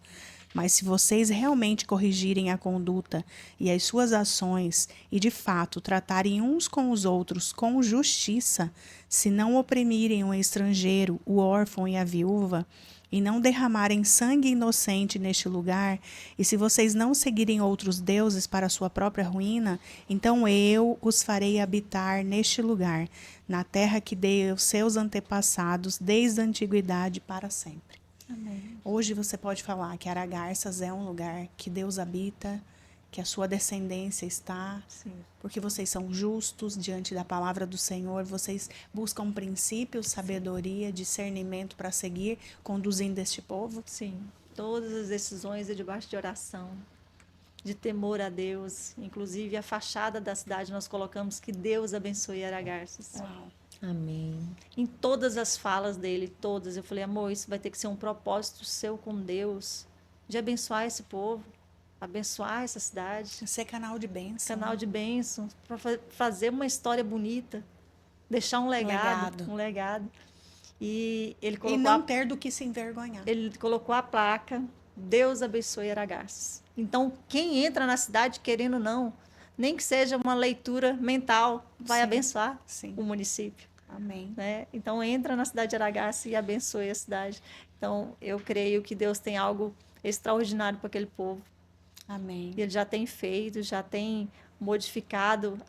Mas se vocês realmente corrigirem a conduta e as suas ações e de fato tratarem uns com os outros com justiça, se não oprimirem o estrangeiro, o órfão e a viúva, e não derramarem sangue inocente neste lugar, e se vocês não seguirem outros deuses para sua própria ruína, então eu os farei habitar neste lugar, na terra que dei aos seus antepassados desde a antiguidade para sempre.
Amém.
Hoje você pode falar que Aragarças é um lugar que Deus habita, que a sua descendência está,
Sim.
porque vocês são justos diante da palavra do Senhor, vocês buscam princípios, sabedoria, discernimento para seguir, conduzindo este povo.
Sim. Todas as decisões é debaixo de oração, de temor a Deus. Inclusive, a fachada da cidade nós colocamos que Deus abençoe Aragarças.
Uau.
Amém.
Em todas as falas dele, todas, eu falei, amor, isso vai ter que ser um propósito seu com Deus, de abençoar esse povo, abençoar essa cidade,
Ser canal de bênção.
canal de bênção, para fazer uma história bonita, deixar um legado,
legado.
um legado. E ele
E
colocou,
não ter do que se envergonhar.
ele colocou a placa, Deus abençoe Aragarças. Então, quem entra na cidade, querendo ou não, nem que seja uma leitura mental, vai
Sim.
abençoar
Sim.
o município.
Amém.
Né? Então, entra na cidade de Aragaça e abençoe a cidade. Então, eu creio que Deus tem algo extraordinário para aquele povo.
Amém.
E ele já tem feito, já tem modificado.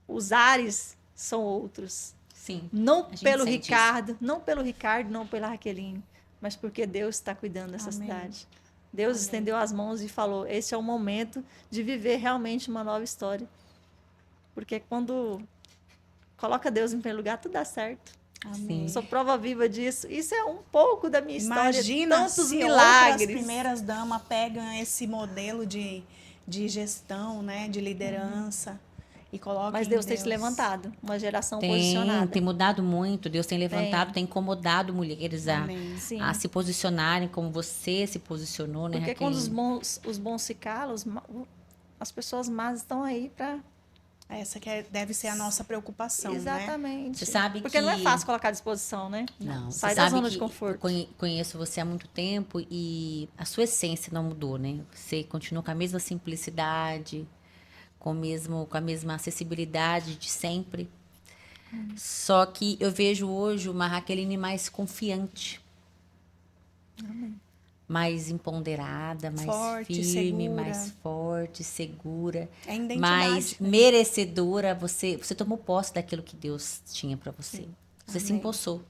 Os ares são outros.
Sim.
Não
A gente
pelo
sente
Ricardo, não pelo Ricardo, não pela Raqueline, mas porque Deus está cuidando dessa
Amém.
cidade. Deus
Amém.
estendeu as mãos e falou: esse é o momento de viver realmente uma nova história. Porque quando coloca Deus em primeiro lugar, tudo dá certo.
Amém.
Sou prova viva disso. Isso é um pouco da minha história.
Imagina
Tantos
se
milagres.
outras primeiras damas pegam esse modelo de gestão, né, de liderança e colocam
Mas
em
Deus tem se levantado. Uma geração
Tem
posicionada.
mudado muito. Deus tem levantado, tem incomodado mulheres
Amém.
Sim.
a se posicionarem como você se posicionou, né,
Porque quando
Raquel?
os bons se calam, as pessoas más estão aí para...
Essa que deve ser a nossa preocupação, né?
Exatamente.
Você sabe
Porque
que...
não é fácil colocar à disposição, né?
Não,
Sai
você
da
sabe
zona
que
de conforto.
eu conheço você há muito tempo e a sua essência não mudou, né? Você continua com a mesma simplicidade, com a mesma acessibilidade de sempre. Só que eu vejo hoje uma Raqueline mais confiante. Mais empoderada, mais
Forte,
firme,
segura.
mais forte, segura,
É identidade.
mais merecedora. Você tomou posse daquilo que Deus tinha para você.
Sim.
Você se
Amém.
empossou.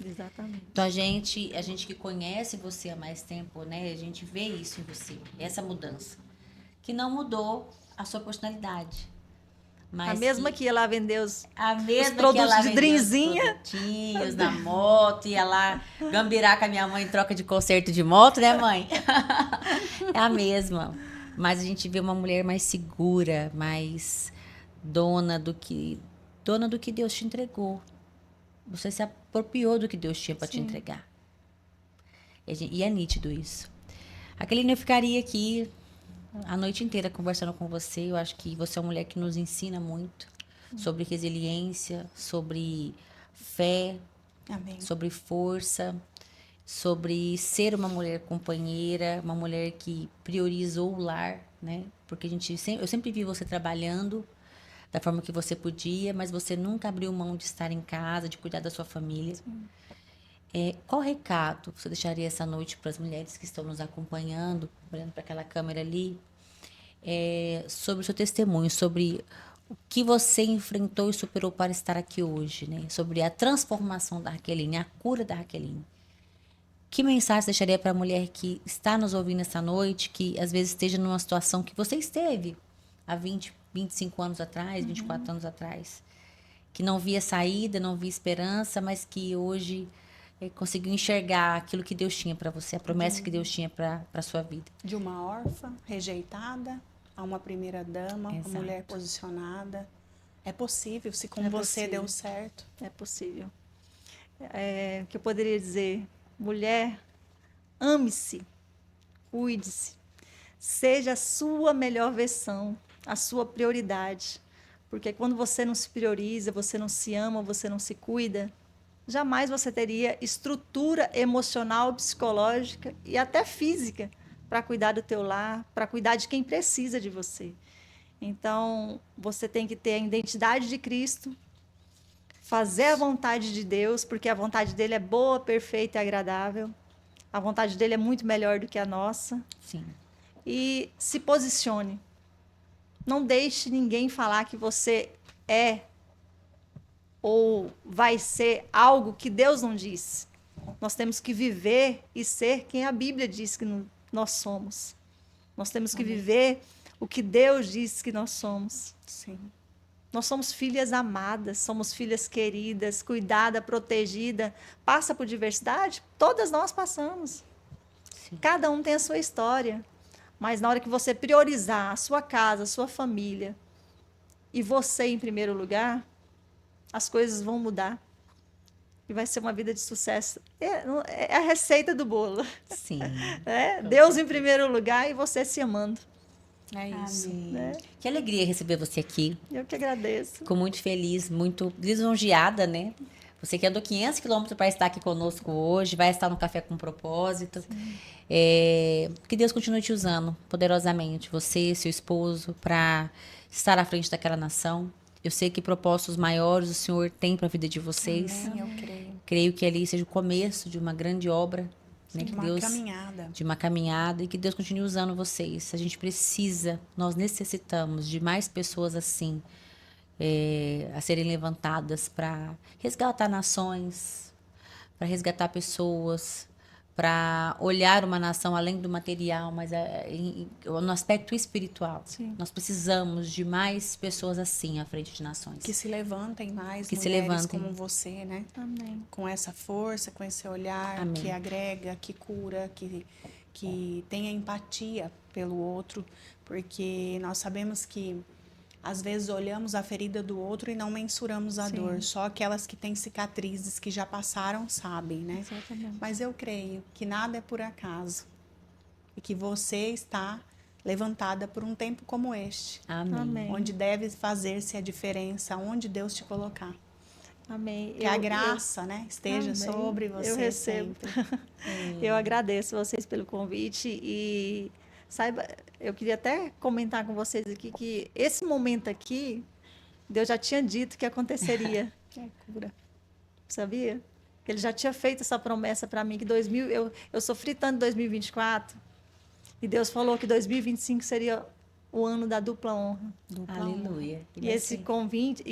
Exatamente.
Então a gente que conhece você há mais tempo, né? A gente vê isso em você, essa mudança, que não mudou a sua personalidade. Mas
A mesma que ia lá vender os
a mesma
produtos
que ela
de
vendeu
drinzinha.
os produtinhos na moto, ia lá gambirar com a minha mãe em troca de conserto de moto, né, mãe? É a mesma. Mas a gente vê uma mulher mais segura, mais dona do que Deus te entregou. Você se apropriou do que Deus tinha para te
Sim.
entregar. E é nítido isso. Aqueline, eu ficaria aqui a noite inteira conversando com você. Eu acho que você é uma mulher que nos ensina muito sobre resiliência, sobre fé,
Amém.
sobre força, sobre ser uma mulher companheira, uma mulher que priorizou o lar, né? Porque eu sempre vi você trabalhando da forma que você podia, mas você nunca abriu mão de estar em casa, de cuidar da sua família. Qual recado você deixaria essa noite para as mulheres que estão nos acompanhando, olhando para aquela câmera ali, sobre o seu testemunho, sobre o que você enfrentou e superou para estar aqui hoje, né? Sobre a transformação da Raqueline, a cura da Raqueline. Que mensagem você deixaria para a mulher que está nos ouvindo essa noite, que às vezes esteja numa situação que você esteve há 20, 25 anos atrás, 24 anos atrás, que não via saída, não via esperança, mas que hoje conseguiu enxergar aquilo que Deus tinha para você, a promessa que Deus tinha para a sua vida.
De uma órfã rejeitada a uma primeira dama, uma
Exato.
mulher posicionada. É possível, se com
É
você
possível.
deu certo.
É possível. O que eu poderia dizer? Mulher, ame-se, cuide-se, seja a sua melhor versão, a sua prioridade. Porque quando você não se prioriza, você não se ama, você não se cuida, jamais você teria estrutura emocional, psicológica e até física para cuidar do teu lar, para cuidar de quem precisa de você. Então, você tem que ter a identidade de Cristo, fazer a vontade de Deus, porque a vontade dele é boa, perfeita e agradável. A vontade dele é muito melhor do que a nossa.
Sim.
E se posicione. Não deixe ninguém falar que você é ou vai ser algo que Deus não disse. Nós temos que viver e ser quem a Bíblia diz que nós somos. Nós temos que viver o que Deus diz que nós somos.
Sim.
Nós somos filhas amadas, somos filhas queridas, cuidada, protegida. Passa por diversidade? Todas nós passamos.
Sim.
Cada um tem a sua história. Mas na hora que você priorizar a sua casa, a sua família e você em primeiro lugar, as coisas vão mudar. E vai ser uma vida de sucesso. É a receita do bolo.
Sim.
Deus em primeiro lugar e você se amando.
É isso.
Né?
Que alegria receber você aqui.
Eu que agradeço.
Fico muito feliz, muito lisonjeada, né? Você que andou 500 quilômetros para estar aqui conosco hoje, vai estar no Café com Propósito. Que Deus continue te usando poderosamente, você, seu esposo, para estar à frente daquela nação. Eu sei que propósitos maiores o Senhor tem para a vida de vocês.
Amém, eu creio.
Creio que ali seja o começo de uma grande obra. Né?
De
Que
uma
Deus,
caminhada.
de uma caminhada, e que Deus continue usando vocês. A gente precisa, nós necessitamos de mais pessoas assim, a serem levantadas para resgatar nações, para resgatar pessoas, para olhar uma nação além do material, mas no aspecto espiritual.
Sim.
Nós precisamos de mais pessoas assim à frente de nações.
Que se levantem mais
Que se
mulheres
levantem.
como você, né?
Amém.
Com essa força, com esse olhar
Amém.
que agrega, que cura, que tenha empatia pelo outro, porque nós sabemos que às vezes olhamos a ferida do outro e não mensuramos a
Sim.
dor. Só aquelas que têm cicatrizes, que já passaram, sabem, né?
Exatamente.
Mas eu creio que nada é por acaso e que você está levantada por um tempo como este,
Amém.
Amém.
onde deve fazer-se a diferença, onde Deus te colocar.
Amém.
Que a graça, né, esteja
Amém.
sobre você
Eu recebo.
sempre.
Eu agradeço vocês pelo convite e saiba, eu queria até comentar com vocês aqui que esse momento aqui, Deus já tinha dito que aconteceria.
Que cura.
Sabia? Ele já tinha feito essa promessa para mim que eu sofri tanto em 2024 e Deus falou que 2025 seria o ano da dupla honra.
Dupla
Aleluia.
E esse convite,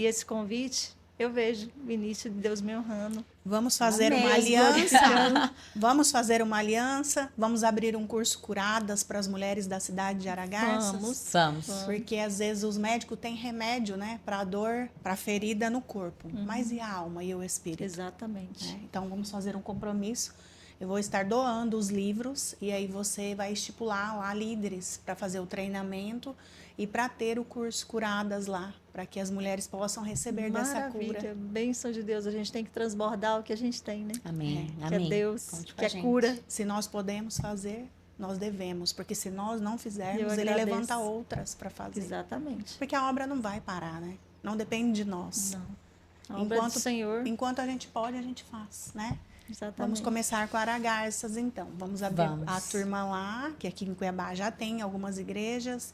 eu vejo o início de Deus me honrando.
Vamos fazer
Amém.
uma aliança. Vamos fazer uma aliança. Vamos abrir um curso Curadas para as mulheres da cidade de Aragarças.
Vamos.
Porque às vezes os médicos têm remédio, né, para a dor, para a ferida no corpo. Mas e a alma e o espírito?
Exatamente.
Né? Então vamos fazer um compromisso. Eu vou estar doando os livros e aí você vai estipular lá líderes para fazer o treinamento e para ter o curso Curadas lá, para que as mulheres possam receber dessa cura.
Maravilha, bênção de Deus. A gente tem que transbordar o que a gente tem, né?
Amém.
Que é
Amém.
Deus,
Conte com
que
a
é
gente.
cura.
Se nós podemos fazer, nós devemos, porque se nós não fizermos,
Eu
ele
agradeço.
levanta outras para fazer.
Exatamente.
Porque a obra não vai parar, né? Não depende de nós.
Não. A obra do Senhor.
Enquanto a gente pode, a gente faz, né?
Exatamente.
Vamos começar com Aragarças, então. Vamos abrir
Vamos.
a turma lá, que aqui em Cuiabá já tem algumas igrejas.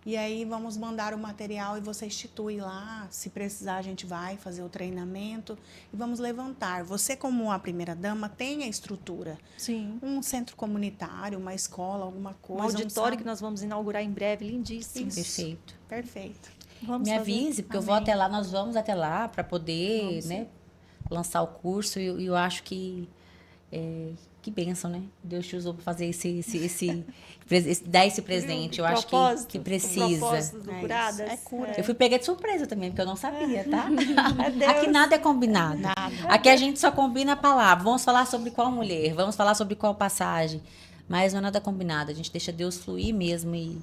E aí vamos mandar o material e você institui lá. Se precisar, a gente vai fazer o treinamento e vamos levantar. Você, como a primeira dama, tem a estrutura.
Sim.
Um centro comunitário, uma escola, alguma
Um
coisa.
auditório que
sábado.
nós vamos inaugurar em breve, lindíssimo.
Perfeito.
Perfeito.
Vamos
Me
fazer.
avise, porque eu vou
Amém.
até lá, nós vamos até lá para poder,
Vamos.
né, lançar o curso. E eu acho que Que bênção, né? Deus te usou para fazer dar esse presente. Eu acho que
O
precisa.
propósito do
É
Curadas.
isso, é cura.
Eu fui pega de surpresa também, porque eu não sabia, tá?
É Deus.
Aqui nada é combinado. Aqui a gente só combina a palavra. Vamos falar sobre qual mulher, vamos falar sobre qual passagem. Mas não é nada combinado. A gente deixa Deus fluir mesmo e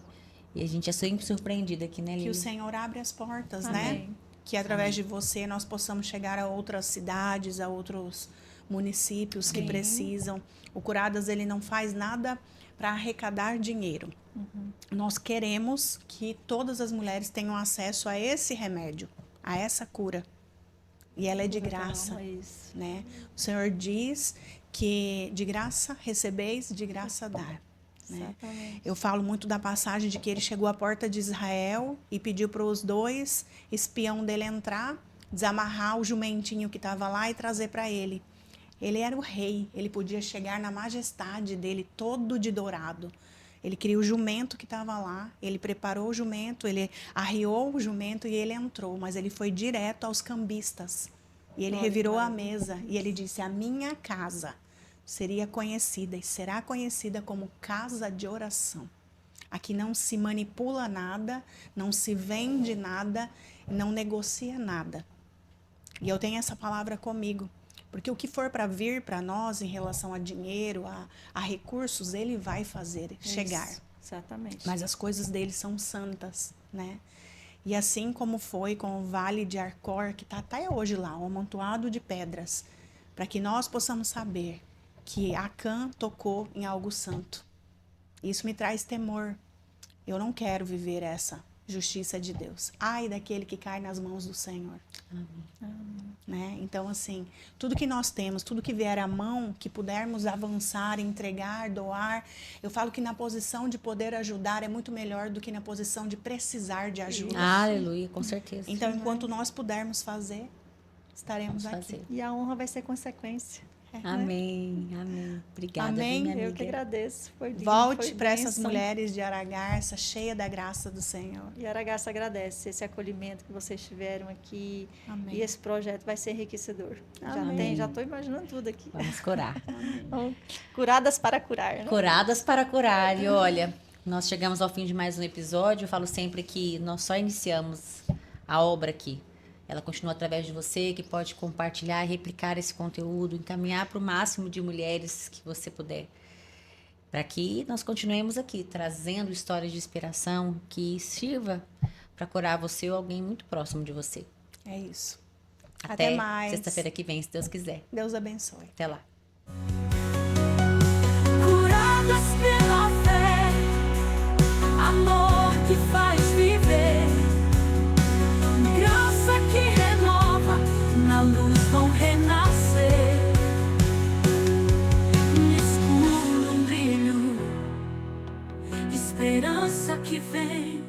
a gente é sempre surpreendida aqui, né,
Que
Lili?
o Senhor abre as portas,
Amém.
né? Que através de você nós possamos chegar a outras cidades, a outros municípios que
Sim.
precisam. O Curadas, ele não faz nada para arrecadar dinheiro. Nós queremos que todas as mulheres tenham acesso a esse remédio, a essa cura. E ela é de graça,
É isso.
né? O Senhor diz que de graça recebeis, de graça dar. Né?
Exatamente.
Eu falo muito da passagem de que ele chegou à porta de Israel e pediu para os 2 espião dele entrar, desamarrar o jumentinho que estava lá e trazer para ele. Ele era o rei, ele podia chegar na majestade dele, todo de dourado. Ele queria o jumento que estava lá, ele preparou o jumento, ele arriou o jumento e ele entrou, mas ele foi direto aos cambistas. E ele
Glória
revirou
a
a
Deus.
mesa e ele disse: a minha casa seria conhecida e será conhecida como casa de oração. Aqui não se manipula nada, não se vende nada, não negocia nada. E eu tenho essa palavra comigo, porque o que for para vir para nós em relação a dinheiro, a recursos, ele vai fazer chegar.
Isso. Exatamente.
Mas as coisas dele são santas, né? E assim como foi com o Vale de Arcor, que está até hoje lá, um amontoado de pedras, para que nós possamos saber que Acã tocou em algo santo. Isso me traz temor. Eu não quero viver essa justiça de Deus. Ai daquele que cai nas mãos do Senhor. Né? Então, assim, tudo que nós temos, tudo que vier à mão, que pudermos avançar, entregar, doar, eu falo que na posição de poder ajudar é muito melhor do que na posição de precisar de ajuda.
Aleluia, com certeza.
Então, enquanto nós pudermos fazer, estaremos
Vamos
aqui.
fazer.
E a honra vai ser consequência.
Amém, amém. Obrigada,
Amém.
viu, minha
Eu que
amiga?
agradeço. Foi lindo,
Volte
foi
para essas
bênção.
mulheres de Aragarça, cheia da graça do Senhor.
E Aragaça agradece esse acolhimento que vocês tiveram aqui.
Amém.
E esse projeto vai ser enriquecedor.
Amém.
Já estou imaginando tudo aqui.
Vamos curar.
Então, curadas para curar, né?
Curadas para curar. E olha, nós chegamos ao fim de mais um episódio. Eu falo sempre que nós só iniciamos a obra aqui. Ela continua através de você, que pode compartilhar, replicar esse conteúdo, encaminhar para o máximo de mulheres que você puder. Para que nós continuemos aqui, trazendo histórias de inspiração que sirva para curar você ou alguém muito próximo de você.
É isso.
Até
mais.
sexta-feira que vem, se Deus quiser.
Deus abençoe.
Até lá.
Curadas pela fé, amor que faz viver, graça que renova, na luz vão renascer. No escuro um brilho, esperança que vem.